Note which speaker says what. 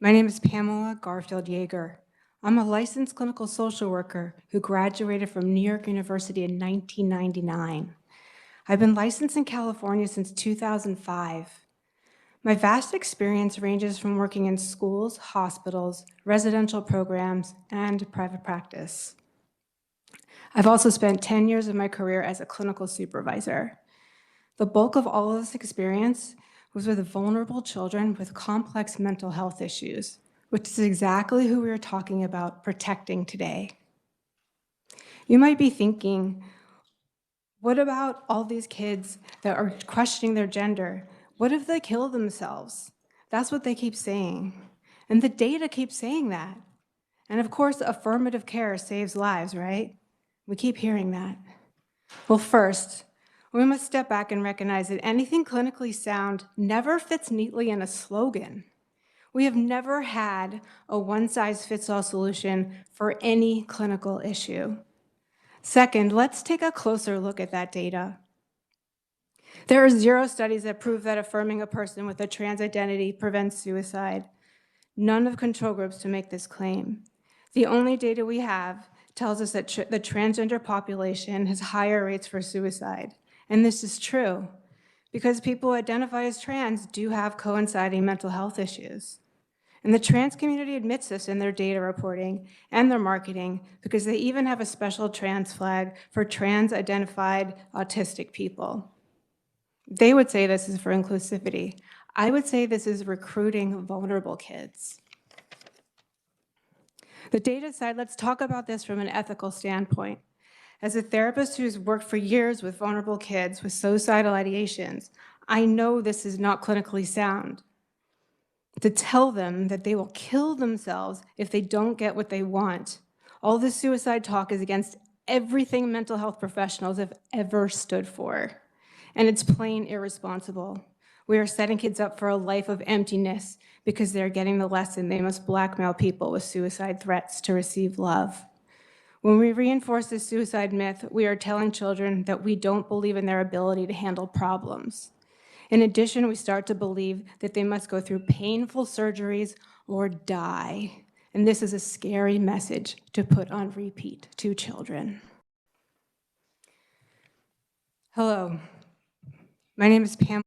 Speaker 1: My name is Pamela Garfield-Jaeger. I'm a licensed clinical social worker who graduated from New York University in 1999. I've been licensed in California since 2005. My vast experience ranges from working in schools, hospitals, residential programs, and private practice. I've also spent 10 years of my career as a clinical supervisor. The bulk of all of this experience was with vulnerable children with complex mental health issues, which is exactly who we are talking about protecting today. You might be thinking, what about all these kids that are questioning their gender? What if they kill themselves? That's what they keep saying. And the data keeps saying that. And of course, affirmative care saves lives, right? We keep hearing that. Well, first, we must step back and recognize that anything clinically sound never fits neatly in a slogan. We have never had a one-size-fits-all solution for any clinical issue. Second, let's take a closer look at that data. There are 0 studies that prove that affirming a person with a trans identity prevents suicide. None of control groups to make this claim. The only data we have tells us that the transgender population has higher rates for suicide. And this is true because people who identify as trans do have coinciding mental health issues. And the trans community admits this in their data reporting and their marketing because they even have a special trans flag for trans-identified autistic people. They would say this is for inclusivity. I would say this is recruiting vulnerable kids. The data side, let's talk about this from an ethical standpoint. As a therapist who's worked for years with vulnerable kids with suicidal ideations, I know this is not clinically sound. To tell them that they will kill themselves if they don't get what they want. All this suicide talk is against everything mental health professionals have ever stood for. And it's plain irresponsible. We are setting kids up for a life of emptiness because they're getting the lesson they must blackmail people with suicide threats to receive love. When we reinforce this suicide myth, we are telling children that we don't believe in their ability to handle problems. In addition, we start to believe that they must go through painful surgeries or die. And this is a scary message to put on repeat to children. Hello, my name is Pam.